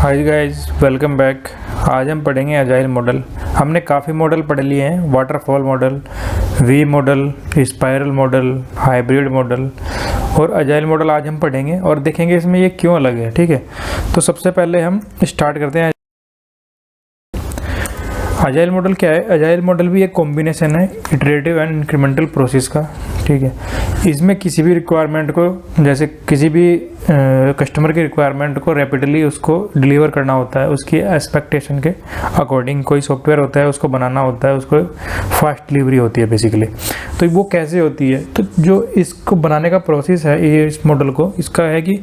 Hi guys, welcome back. आज हम पढ़ेंगे अजाइल मॉडल। हमने काफ़ी मॉडल पढ़ लिए हैं, waterfall model, V model, spiral model, hybrid model और अजाइल मॉडल आज हम पढ़ेंगे और देखेंगे इसमें ये क्यों अलग है। ठीक है, तो सबसे पहले हम स्टार्ट करते हैं। अजाइल मॉडल क्या है? अजाइल मॉडल भी एक कॉम्बिनेशन है इटरेटिव एंड इंक्रीमेंटल प्रोसेस का। ठीक है, इसमें किसी भी रिक्वायरमेंट को, जैसे किसी भी कस्टमर की रिक्वायरमेंट को रैपिडली उसको डिलीवर करना होता है, उसकी एक्सपेक्टेशन के अकॉर्डिंग कोई सॉफ्टवेयर होता है, उसको बनाना होता है, उसको फास्ट डिलीवरी होती है बेसिकली। तो वो कैसे होती है? तो जो इसको बनाने का प्रोसेस है ये इस मॉडल को, इसका है कि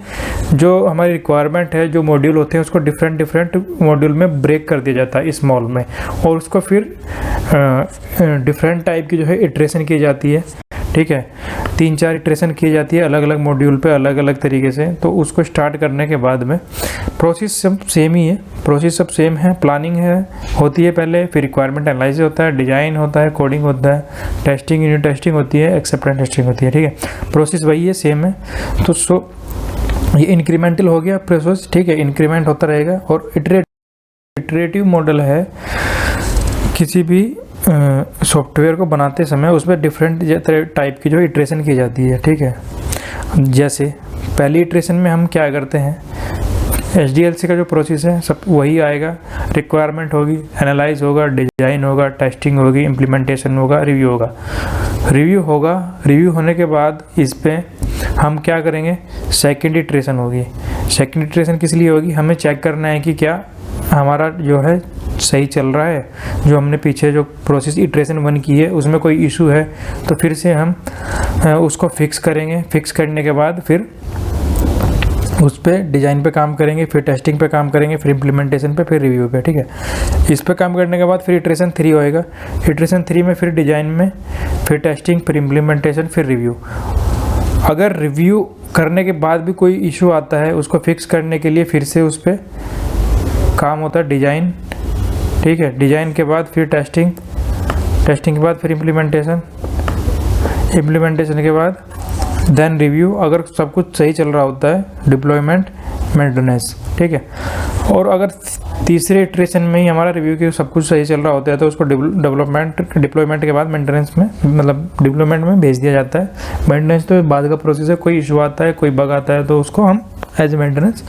जो हमारी रिक्वायरमेंट है, जो मॉड्यूल होते हैं उसको डिफरेंट मॉड्यूल में ब्रेक कर दिया जाता है स्मॉल में, और उसको फिर डिफरेंट टाइप की जो है इटरेशन की जाती है। ठीक है, 3-4 इटरेशन की जाती है अलग अलग मॉड्यूल पे अलग अलग तरीके से। तो उसको स्टार्ट करने के बाद में प्रोसेस सब सेम ही है, प्रोसेस सब सेम है। प्लानिंग है होती है पहले, फिर रिक्वायरमेंट एनालिसिस होता है, डिजाइन होता है, कोडिंग होता है, टेस्टिंग, यूनिट टेस्टिंग होती है, एक्सेप्टेंस टेस्टिंग होती है। ठीक है, प्रोसेस वही है, सेम है। तो ये इंक्रीमेंटल हो गया प्रोसेस। ठीक है, इंक्रीमेंट होता रहेगा। और इटरेटिव मॉडल है, किसी भी सॉफ्टवेयर को बनाते समय उसमें डिफरेंट टाइप की जो इटरेशन की जाती है। ठीक है, जैसे पहली इटरेशन में हम क्या करते हैं, HDLC का जो प्रोसेस है सब वही आएगा। रिक्वायरमेंट होगी, एनालाइज होगा, डिजाइन होगा, टेस्टिंग होगी, इम्प्लीमेंटेशन होगा, रिव्यू होगा। रिव्यू होने के बाद इस पे हम क्या करेंगे, सेकेंड इटरेशन होगी। सेकेंड इटरेशन किस लिए होगी? हमें चेक करना है कि क्या हमारा जो है सही चल रहा है, जो हमने पीछे जो प्रोसेस इटरेशन 1 की है उसमें कोई इशू है तो फिर से हम उसको फिक्स करेंगे। फिक्स करने के बाद फिर उस पर डिज़ाइन पे काम करेंगे, फिर टेस्टिंग पे काम करेंगे, फिर इम्प्लीमेंटेशन पे, फिर रिव्यू पे। ठीक है, इस पे काम करने के बाद फिर इटरेशन 3 होएगा। इटरेशन 3 में फिर डिज़ाइन में, फिर टेस्टिंग, फिर इम्प्लीमेंटेशन, फिर रिव्यू। अगर रिव्यू करने के बाद भी कोई इशू आता है, उसको फिक्स करने के लिए फिर से उस पर काम होता है डिज़ाइन। ठीक है, डिज़ाइन के बाद फिर टेस्टिंग के बाद फिर इम्प्लीमेंटेशन के बाद देन रिव्यू। अगर सब कुछ सही चल रहा होता है, डिप्लॉयमेंट, मेंटेनेंस। ठीक है, और अगर तीसरे इटरेशन में ही हमारा रिव्यू के सब कुछ सही चल रहा होता है तो उसको डिप्लॉयमेंट के बाद मेंटेनेंस में, मतलब डिप्लॉयमेंट में भेज दिया जाता है। मेंटेनेंस तो बाद का प्रोसेस है, कोई इशू आता है, कोई बग आता है तो उसको हम एज मेंटेनेंस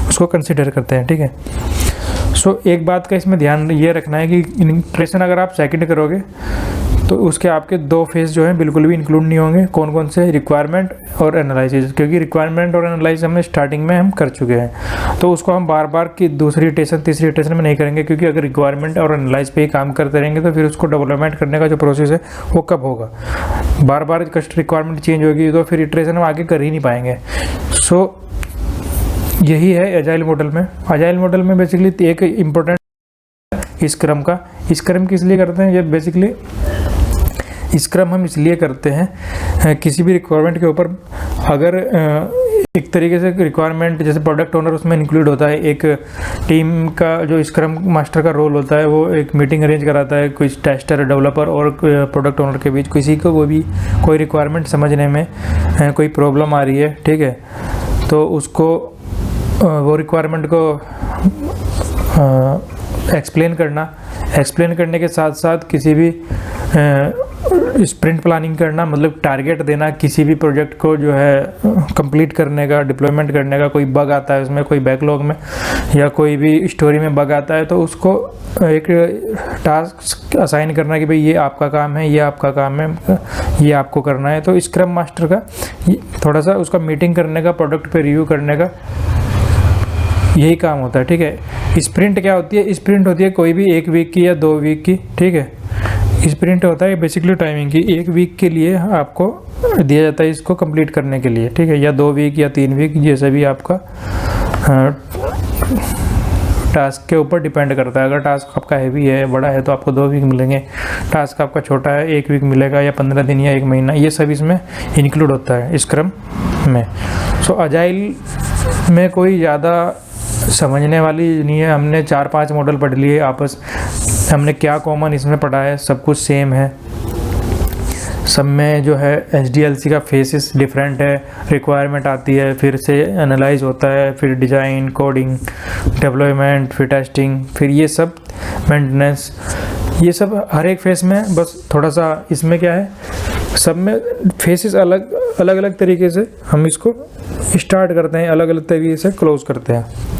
उसको कंसिडर करते हैं। ठीक है, सो एक बात का इसमें ध्यान ये रखना है कि इटरेशन अगर आप सेकंड करोगे तो उसके आपके 2 फेज जो हैं बिल्कुल भी इंक्लूड नहीं होंगे। कौन कौन से? रिक्वायरमेंट और एनालिसिस, क्योंकि रिक्वायरमेंट और एनालिसिस हमने स्टार्टिंग में हम कर चुके हैं, तो उसको हम बार बार की दूसरी इटरेशन तीसरी इटरेशन में नहीं करेंगे, क्योंकि अगर रिक्वायरमेंट और एनालिसिस पे ही काम करते रहेंगे तो फिर उसको डेवलपमेंट करने का जो प्रोसेस है वो कब होगा? बार बार रिक्वायरमेंट चेंज होगी तो फिर इटरेशन हम आगे कर ही नहीं पाएंगे। सो यही है अजाइल मॉडल में। अजाइल मॉडल में बेसिकली एक इम्पोर्टेंट स्क्रम का, स्क्रम किस लिए करते हैं? ये बेसिकली स्क्रम हम इसलिए करते हैं, किसी भी रिक्वायरमेंट के ऊपर अगर एक तरीके से रिक्वायरमेंट, जैसे प्रोडक्ट ओनर उसमें इंक्लूड होता है, एक टीम का जो स्क्रम मास्टर का रोल होता है, वो एक मीटिंग अरेंज कराता है कोई टेस्टर, डेवलपर और प्रोडक्ट ओनर के बीच। किसी को वो भी कोई रिक्वायरमेंट समझने में कोई प्रॉब्लम आ रही है, ठीक है, तो उसको वो रिक्वायरमेंट को एक्सप्लेन करने के साथ साथ किसी भी स्प्रिंट प्लानिंग करना, मतलब टारगेट देना किसी भी प्रोजेक्ट को जो है कंप्लीट करने का, डिप्लॉयमेंट करने का। कोई बग आता है उसमें, कोई बैकलॉग में या कोई भी स्टोरी में बग आता है तो उसको एक टास्क असाइन करना कि भाई ये आपका काम है, ये आपका काम है, ये आपको करना है। तो स्क्रम मास्टर का थोड़ा सा उसका मीटिंग करने का, प्रोडक्ट पे रिव्यू करने का यही काम होता है। ठीक है, स्प्रिंट क्या होती है? स्प्रिंट होती है कोई भी 1 वीक की या 2 वीक की। ठीक है, स्प्रिंट होता है बेसिकली टाइमिंग की, 1 वीक के लिए आपको दिया जाता है इसको कंप्लीट करने के लिए। ठीक है, या 2 वीक या 3 वीक, जैसे भी आपका टास्क के ऊपर डिपेंड करता है। अगर टास्क आपका हैवी है, बड़ा है, तो आपको 2 वीक मिलेंगे। टास्क आपका छोटा है, 1 वीक मिलेगा, या 15 दिन या 1 महीना, ये सब इसमें इंक्लूड होता है स्क्रम में। सो अजाइल में कोई ज़्यादा समझने वाली नहीं है। हमने 4-5 मॉडल पढ़ लिए, आपस हमने क्या कॉमन इसमें पढ़ा है, सब कुछ सेम है। सब में जो है SDLC का फेसेस डिफरेंट है, रिक्वायरमेंट आती है, फिर से एनालाइज होता है, फिर डिज़ाइन, कोडिंग, डेवलपमेंट, फिर टेस्टिंग, फिर ये सब मेंटेनेंस, ये सब हर एक फेस में। बस थोड़ा सा इसमें क्या है, सब में फेसेस अलग अलग तरीके से हम इसको स्टार्ट करते हैं, अलग अलग तरीके से क्लोज करते हैं।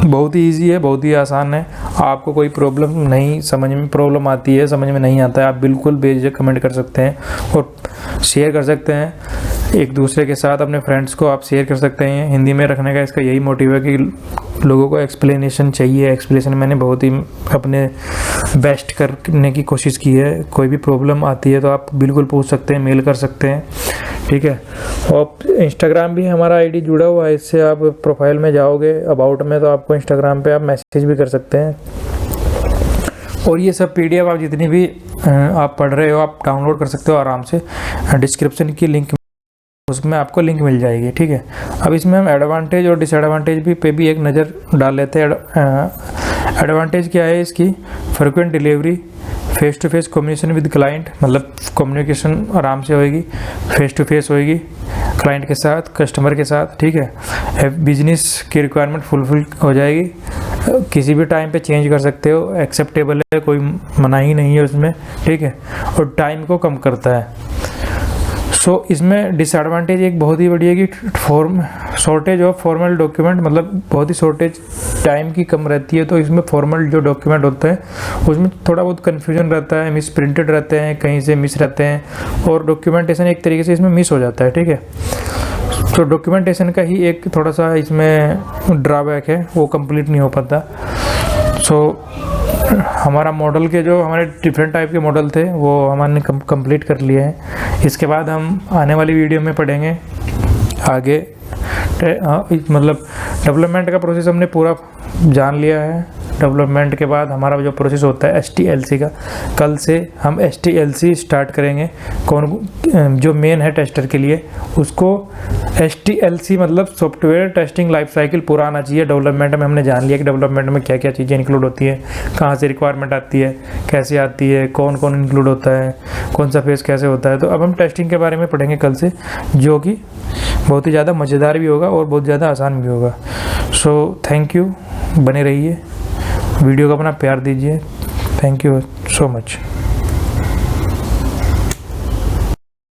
बहुत ही ईजी है, बहुत ही आसान है। आपको कोई प्रॉब्लम नहीं समझ में, प्रॉब्लम आती है, समझ में नहीं आता है, आप बिल्कुल बेझिझक कमेंट कर सकते हैं और शेयर कर सकते हैं एक दूसरे के साथ। अपने फ्रेंड्स को आप शेयर कर सकते हैं। हिंदी में रखने का इसका यही मोटिव है कि लोगों को एक्सप्लेनेशन चाहिए। एक्सप्लेनेशन मैंने बहुत ही अपने बेस्ट करने की कोशिश की है। कोई भी प्रॉब्लम आती है तो आप बिल्कुल पूछ सकते हैं, मेल कर सकते हैं, ठीक है। और इंस्टाग्राम भी हमारा आईडी जुड़ा हुआ है, इससे आप प्रोफाइल में जाओगे अबाउट में तो आपको इंस्टाग्राम पे आप मैसेज भी कर सकते हैं। और ये सब PDF आप जितनी भी आप पढ़ रहे हो आप डाउनलोड कर सकते हो आराम से। डिस्क्रिप्शन की लिंक, उसमें आपको लिंक मिल जाएगी, ठीक है। अब इसमें हम एडवांटेज और डिसएडवांटेज पे भी एक नज़र डाल लेते हैं। एडवांटेज क्या है इसकी, frequent delivery, face to face communication with client, मतलब कम्युनिकेशन आराम से होएगी, फेस टू फेस होएगी क्लाइंट के साथ, कस्टमर के साथ, ठीक है। बिजनेस की रिक्वायरमेंट फुलफिल हो जाएगी, किसी भी टाइम पे चेंज कर सकते हो, एक्सेप्टेबल है, कोई मनाही नहीं है उसमें, ठीक है। और टाइम को कम करता है। सो इसमें डिसएडवांटेज एक बहुत ही बड़ी है कि शॉर्टेज ऑफ फॉर्मल डॉक्यूमेंट, मतलब बहुत ही शॉर्टेज टाइम की कम रहती है। तो इसमें फॉर्मल जो डॉक्यूमेंट होते हैं उसमें थोड़ा बहुत कन्फ्यूजन रहता है, मिस प्रिंटेड रहते हैं, कहीं से मिस रहते हैं और डॉक्यूमेंटेशन एक तरीके से इसमें मिस हो जाता है, ठीक है। तो डॉक्यूमेंटेशन का ही एक थोड़ा सा इसमें ड्रॉबैक है, वो कंप्लीट नहीं हो पाता। सो हमारा मॉडल के जो हमारे डिफरेंट टाइप के मॉडल थे वो हमने कंप्लीट कर लिए हैं। इसके बाद हम आने वाली वीडियो में पढ़ेंगे आगे, मतलब डेवलपमेंट का प्रोसेस हमने पूरा जान लिया है। डेवलपमेंट के बाद हमारा जो प्रोसेस होता है STLC का, कल से हम STLC स्टार्ट करेंगे। कौन जो मेन है टेस्टर के लिए, उसको STLC मतलब सॉफ्टवेयर टेस्टिंग लाइफ साइकिल पूरा आना चाहिए। डेवलपमेंट में हमने जान लिया कि डेवलपमेंट में क्या क्या चीज़ें इंक्लूड होती है, कहाँ से रिक्वायरमेंट आती है, कैसे आती है, कौन कौन इंक्लूड होता है, कौन सा फेस कैसे होता है। तो अब हम टेस्टिंग के बारे में पढ़ेंगे कल से, जो कि बहुत ही ज़्यादा मज़ेदार भी होगा और बहुत ज़्यादा आसान भी होगा। सो थैंक यू, बने रहिए, वीडियो को अपना प्यार दीजिए। Thank you so much.